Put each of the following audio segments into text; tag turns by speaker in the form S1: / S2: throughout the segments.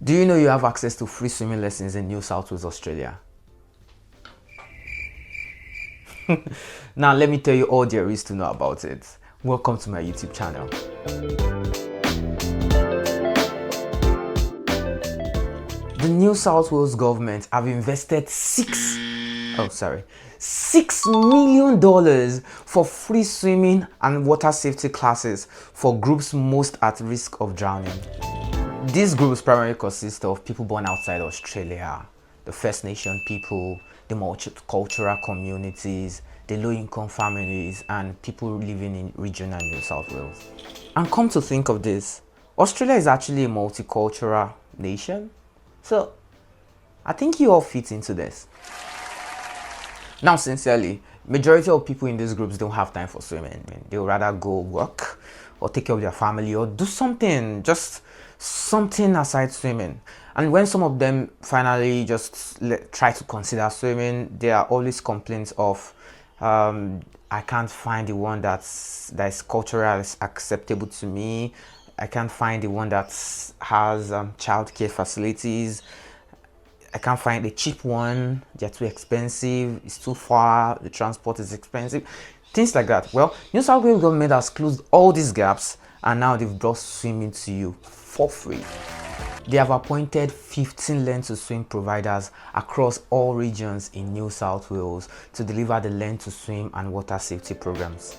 S1: Do you know you have access to free swimming lessons in New South Wales, Australia? Now let me tell you all there is to know about it. Welcome to my YouTube channel. The New South Wales Government have invested $6 million for free swimming and water safety classes for groups most at risk of drowning. These groups primarily consist of people born outside Australia, the First Nation people, the multicultural communities, the low-income families, and people living in regional New South Wales. And come to think of this, Australia is actually a multicultural nation, so I think you all fit into this. Now, sincerely, majority of people in these groups don't have time for swimming. They'll rather go work or take care of their family or do something, just something aside swimming. And when some of them finally just try to consider swimming, there are always complaints of I can't find the one that is culturally acceptable to me. I can't find the one that has childcare facilities. I can't find a cheap one. They're too expensive. It's too far. The transport is expensive. Things like that. Well, New South Wales government has closed all these gaps, and now they've brought swimming to you for free. They have appointed 15 learn to swim providers across all regions in New South Wales to deliver the learn to swim and water safety programs.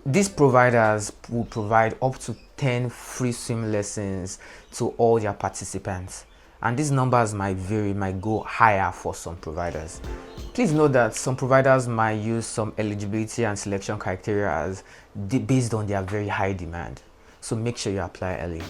S1: These providers will provide up to 10 free swim lessons to all their participants. And these numbers might vary, might go higher for some providers. Please note that some providers might use some eligibility and selection criteria based on their very high demand. So make sure you apply early.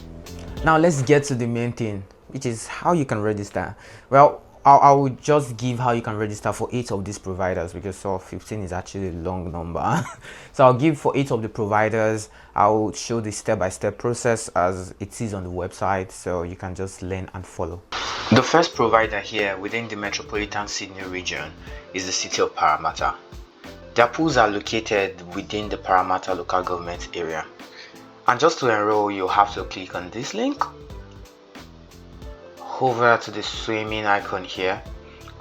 S1: Now let's get to the main thing, which is how you can register. Well, I will just give how you can register for 8 of these providers because 15 is actually a long number. So I'll give for 8 of the providers. I'll show the step-by-step process as it is on the website, so you can just learn and follow. The first provider here within the Metropolitan Sydney region is the city of Parramatta. Their pools are located within the Parramatta local government area. And just to enroll, you have to click on this link, hover to the swimming icon here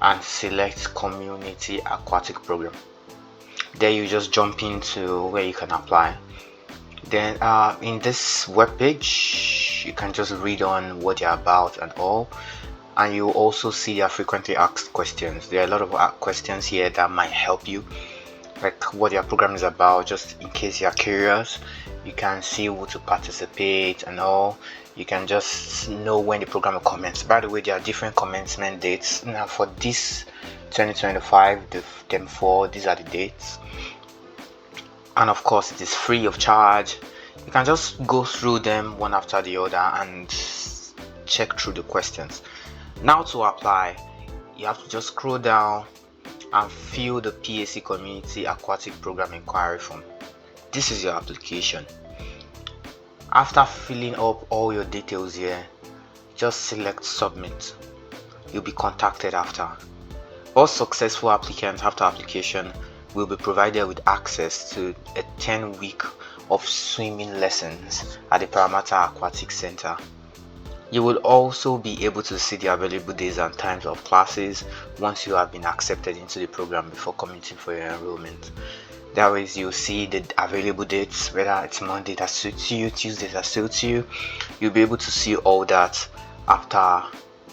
S1: and select community aquatic program. There you just jump into where you can apply. Then in this web page you can just read on what they're about and all, and you also see their frequently asked questions. There are a lot of questions here that might help you, like what your program is about, just in case you're curious. You can see who to participate and all. You can just know when the program will commence. By the way, there are different commencement dates. Now for this 2025, the term 4, these are the dates. And of course, it is free of charge. You can just go through them one after the other and check through the questions. Now to apply, you have to just scroll down and fill the PAC Community Aquatic Program Inquiry form. This is your application. After filling up all your details here, just select submit. You'll be contacted after. All successful applicants after application will be provided with access to a 10-week of swimming lessons at the Parramatta Aquatic Centre. You will also be able to see the available days and times of classes once you have been accepted into the program before committing for your enrollment. That way you'll see the available dates, whether it's Monday that suits you, Tuesday that suits you. You'll be able to see all that after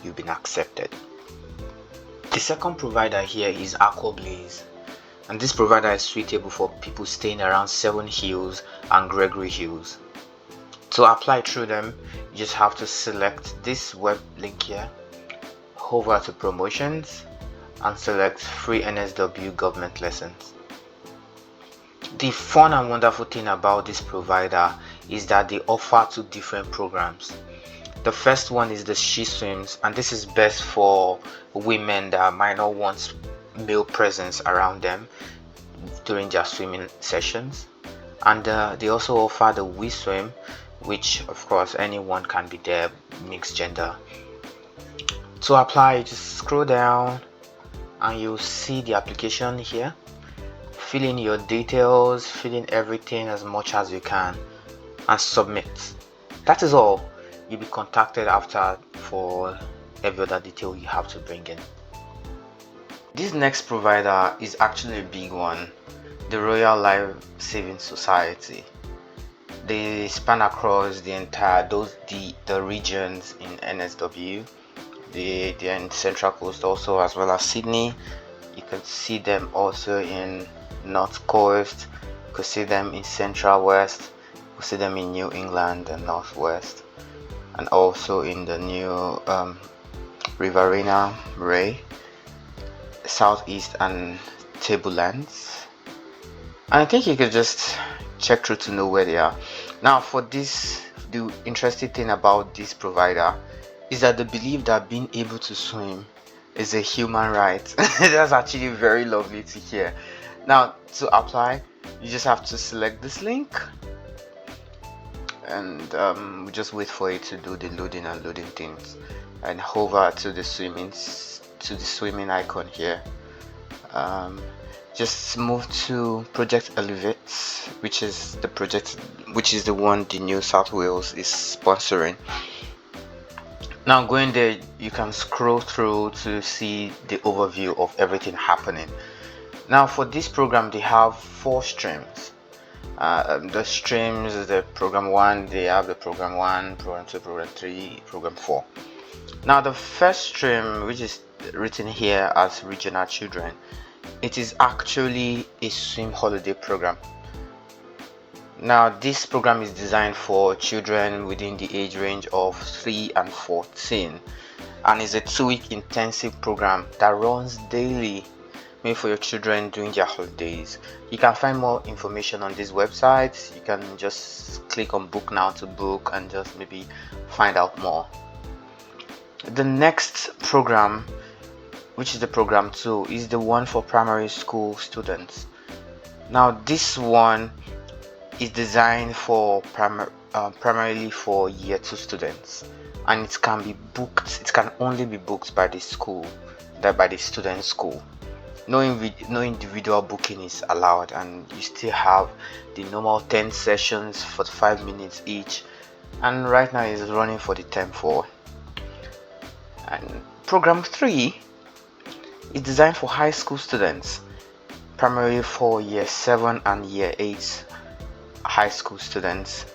S1: you've been accepted. The second provider here is Aquabliss, and this provider is suitable for people staying around Seven Hills and Gregory Hills. To apply through them, you just have to select this web link here, hover to promotions and select free NSW Government lessons. The fun and wonderful thing about this provider is that they offer 2 different programs. The first one is the She Swims, and this is best for women that might not want male presence around them during their swimming sessions. And they also offer the We Swim, which of course anyone can be there, mixed gender. To apply, just scroll down and you'll see the application here. Fill in your details, fill in everything as much as you can and submit. That is all. you'll be contacted after for every other detail you have to bring in. This next provider is actually a big one, the Royal Life Saving Society. They span across the entire the regions in NSW. They're in Central Coast also, as well as Sydney. You can see them also in North Coast. You could see them in Central West. You could see them in New England and Northwest, and also in the new Riverina, Ray, Southeast, and Tablelands. And I think you could just check through to know where they are. Now, for this, the interesting thing about this provider is that they believe that being able to swim is a human right. That's actually very lovely to hear. Now, to apply, you just have to select this link, and we just wait for it to do the loading and loading things, and hover to the swimming icon here. Just move to Project Elevate, which is the one the New South Wales is sponsoring. Now, going there, you can scroll through to see the overview of everything happening. Now, for this program, they have 4 streams. The streams is the program 1. They have the program 1, program 2, program 3, program 4. Now, the first stream, which is written here as Regional Children, it is actually a swim holiday program. Now, this program is designed for children within the age range of 3 and 14, and is a 2-week intensive program that runs daily, made for your children during their holidays. You can find more information on this website. You can just click on book now to book and just maybe find out more. The next program, which is the program 2, is the one for primary school students. Now, this one is designed for primarily for year 2 students, and it can be booked. It can only be booked by the school, by the student school. No individual booking is allowed, and you still have the normal 10 sessions for 5 minutes each, and right now it's running for the term 4. And program 3 is designed for high school students, primarily for year 7 and year 8 high school students.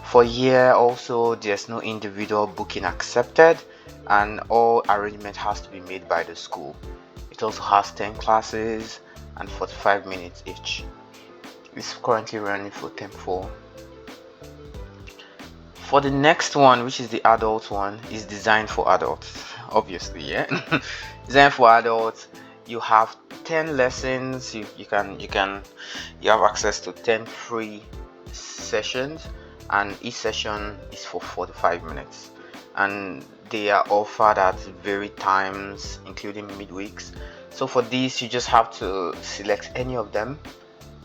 S1: For year also, there's no individual booking accepted, and all arrangement has to be made by the school. It also has 10 classes and 45 minutes each. It's currently running for term 4. For the next one, which is the adult one, is designed for adults, obviously, yeah. Designed for adults. You have 10 lessons. You have access to 10 free sessions, and each session is for 45 minutes, and they are offered at varied times, including midweeks. So for this, you just have to select any of them,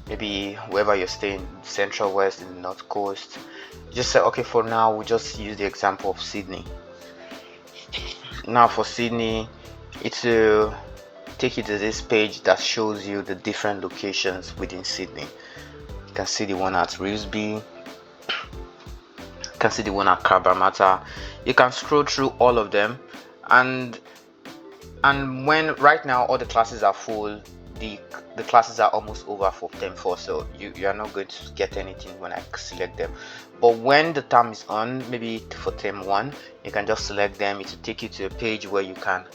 S1: maybe wherever you're staying, Central, West, in the North Coast. Just say, okay, for now we'll just use the example of Sydney. Now, for Sydney, it will take you to this page that shows you the different locations within Sydney. You can see the one at Revesby, you can see the one at Parramatta. You can scroll through all of them, and when right now all the classes are full, the classes are almost over for term 4, so you are not going to get anything when I select them. But when the term is on, maybe for term 1, you can just select them. It will take you to a page where you can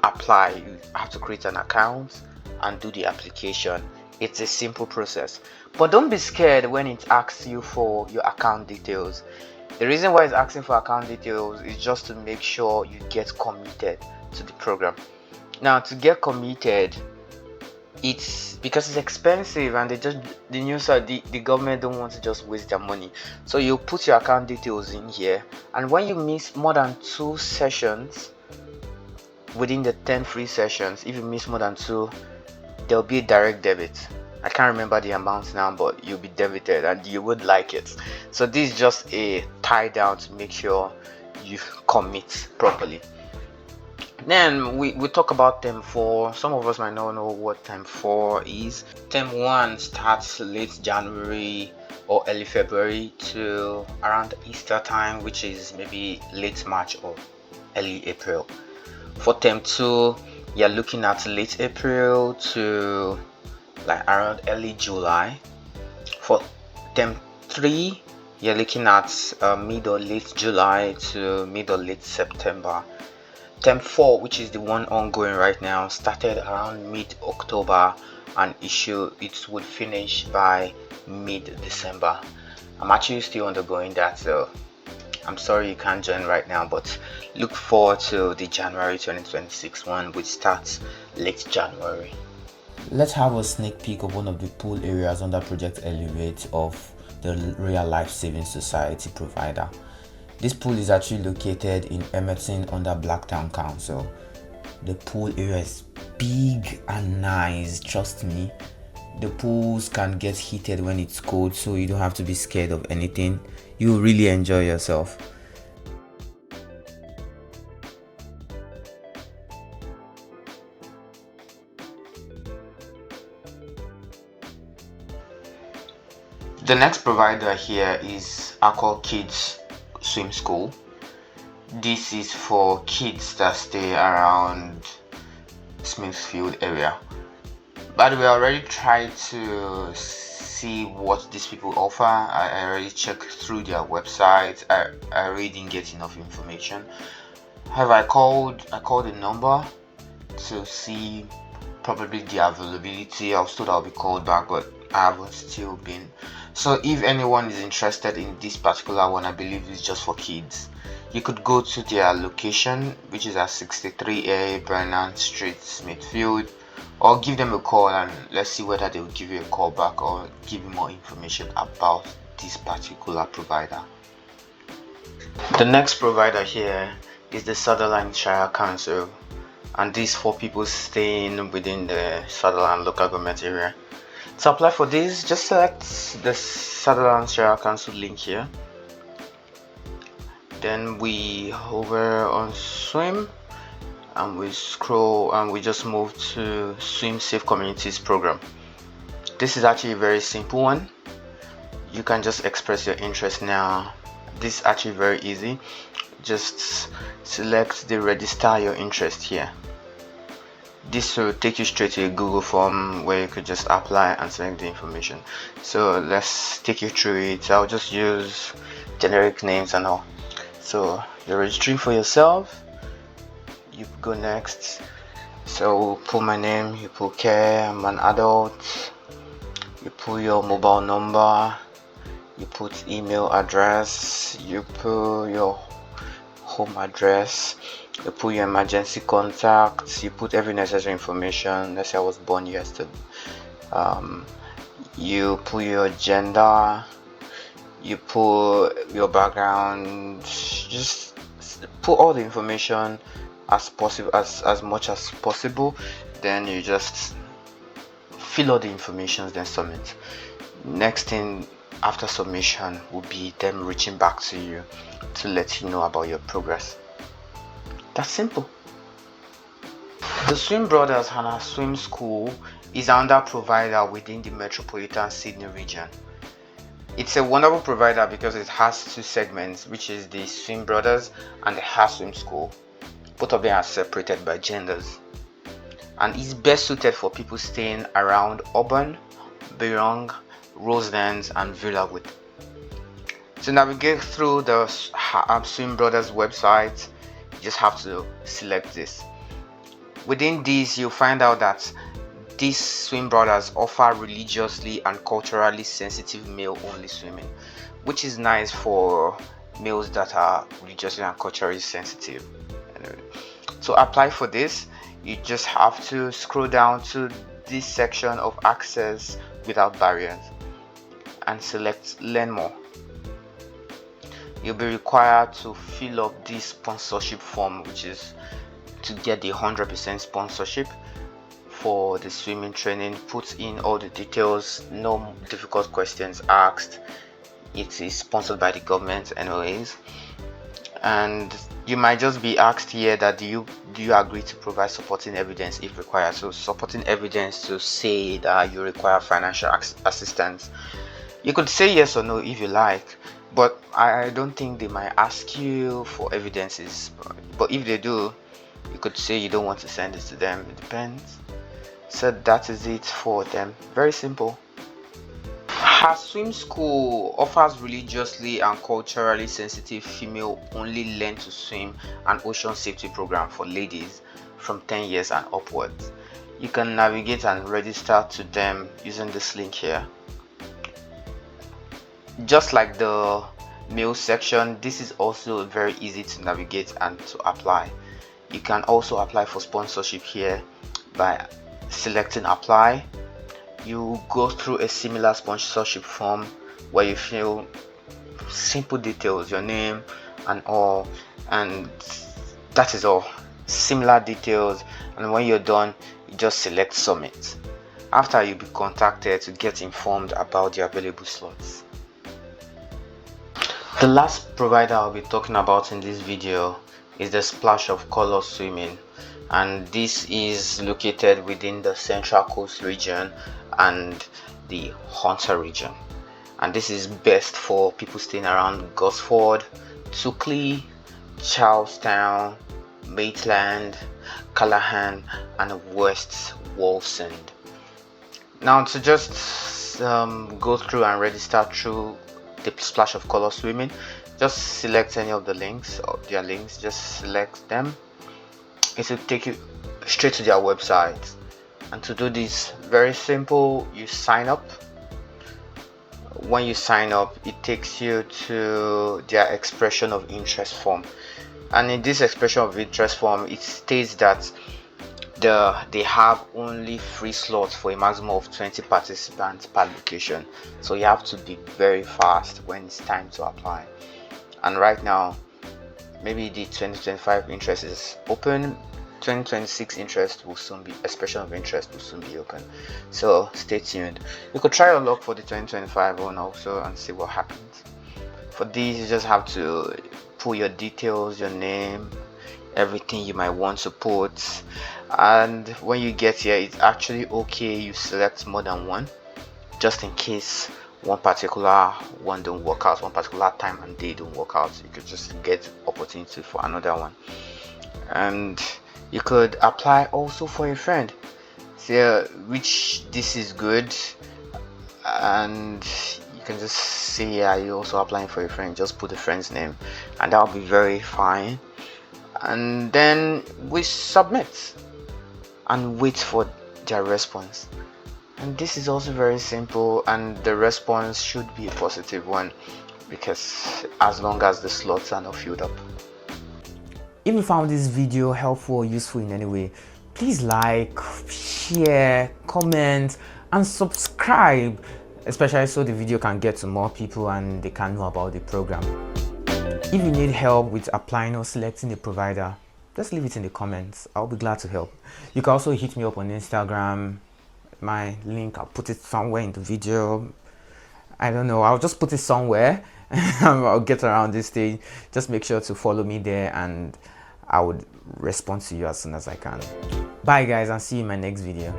S1: apply. You have to create an account and do the application. It's a simple process, but don't be scared when it asks you for your account details. The reason why it's asking for account details is just to make sure you get committed to the program. Now, to get committed, it's because it's expensive, and the government don't want to just waste their money. So you put your account details in here, and when you miss more than 2 sessions within the 10 free sessions, if you miss more than 2, there'll be a direct debit. I can't remember the amount now, but you'll be debited, and you would like it. So this is just a tie down to make sure you commit properly. Then we talk about term 4. Some of us might not know what term 4 is. Term 1 starts late January or early February to around Easter time, which is maybe late March or early April. For term 2, you're looking at late April to like around early July. For term 3, you're looking at mid or late July to mid or late September. Term 4, which is the one ongoing right now, started around mid-October and it would finish by mid-December. I'm actually still undergoing that, so I'm sorry you can't join right now, but look forward to the January 2026 one, which starts late January.
S2: Let's have a sneak peek of one of the pool areas under Project Elevate of the Royal Life Saving Society provider. This pool is actually located in Emerton under Blacktown Council. The pool area is big and nice, trust me. The pools can get heated when it's cold, so you don't have to be scared of anything. You'll really enjoy yourself.
S1: The next provider here is Aqua Kids Swim School. This is for kids that stay around Smithfield area. By the way, I already tried to see what these people offer. I already checked through their website. I really didn't get enough information. However, I called the number to see probably the availability. I was told I'll be called back, but I haven't still been. So if anyone is interested in this particular one, I believe it's just for kids. You could go to their location, which is at 63A Brennan Street, Smithfield, or give them a call and let's see whether they will give you a call back or give you more information about this particular provider. The next provider here is the Sutherland Shire Council, and these 4 people staying within the Sutherland local government area. To apply for this, just select the Sutherland Shire Council link here. Then we hover on swim and we scroll and we just move to Swim Safe Communities program. This is actually a very simple one. You can just express your interest now. This is actually very easy. Just select the register your interest here. This will take you straight to a Google form where you could just apply and select the information. So let's take you through it. I'll just use generic names and all. So you're registering for yourself. You go next. So put my name, you put care, I'm an adult. You put your mobile number, you put email address, you put your home address, you put your emergency contacts, you put every necessary information. Let's say I was born yesterday. You put your gender, you put your background, just put all the information as possible, as much as possible. Then you just fill all the information, then submit. Next thing after submission will be them reaching back to you to let you know about your progress. That's simple. The Swim Brothers Hannah Swim School is another provider within the Metropolitan Sydney region. It's a wonderful provider because it has 2 segments, which is the Swim Brothers and the Hannah Swim School. Both of them are separated by genders, and it's best suited for people staying around Auburn, Birong, Roselands and Villawood. To navigate through the Swim Brothers website, you just have to select this. Within this, you'll find out that these Swim Brothers offer religiously and culturally sensitive male-only swimming, which is nice for males that are religiously and culturally sensitive. Anyway, to apply for this, you just have to scroll down to this section of access without barriers and select learn more. You'll be required to fill up this sponsorship form, which is to get the 100% sponsorship for the swimming training. Put in all the details, no difficult questions asked. It is sponsored by the government anyways, and you might just be asked here that do you agree to provide supporting evidence if required. So supporting evidence to say that you require financial assistance, You could say yes or no if you like, but I don't think they might ask you for evidences. But if they do, you could say you don't want to send it to them. It depends. So that is it for them. Very simple. Her swim school offers religiously and culturally sensitive female only learn to swim and ocean safety program for ladies from 10 years and upwards. You can navigate and register to them using this link here. Just like the male section, this is also very easy to navigate and to apply. You can also apply for sponsorship here by selecting apply. You go through a similar sponsorship form where you fill simple details, your name and all, and that is all. Similar details, and when you're done, you just select submit. After, you'll be contacted to get informed about the available slots. The last provider I'll be talking about in this video is the Splash of Color Swimming, and this is located within the Central Coast region and the Hunter region, and this is best for people staying around Gosford, Tukley, Charlestown, Maitland, Callahan and West Wallsend. Now, to just go through and register through the Splash of Color Swimming, just select any of the links or their links, just select them. It will take you straight to their website, and to do this, very simple, you sign up. When you sign up, it takes you to their expression of interest form, and in this expression of interest form, it states that they have only free slots for a maximum of 20 participants per location, so you have to be very fast when it's time to apply. And right now, maybe the 2025 interest is open. 2026 interest will soon be, expression of interest will soon be open, so stay tuned. You could try your luck for the 2025 one also and see what happens. For these, you just have to put your details, your name, everything you might want to put, and when you get here, it's actually okay you select more than one, just in case one particular one don't work out, one particular time and day don't work out. You could just get opportunity for another one, and you could apply also for a friend. So which this is good, and you can just say, yeah, you're also applying for a friend. Just put the friend's name, and that'll be very fine. And then we submit and wait for their response. And this is also very simple, and the response should be a positive one, because as long as the slots are not filled up.
S2: If you found this video helpful or useful in any way, please like, share, comment and subscribe, especially so the video can get to more people and they can know about the program. If you need help with applying or selecting a provider, just leave it in the comments. I'll be glad to help. You can also hit me up on Instagram. My link, I'll put it somewhere in the video. I don't know, I'll just put it somewhere. I'll get around this stage. Just make sure to follow me there, and I would respond to you as soon as I can. Bye guys, and see you in my next video.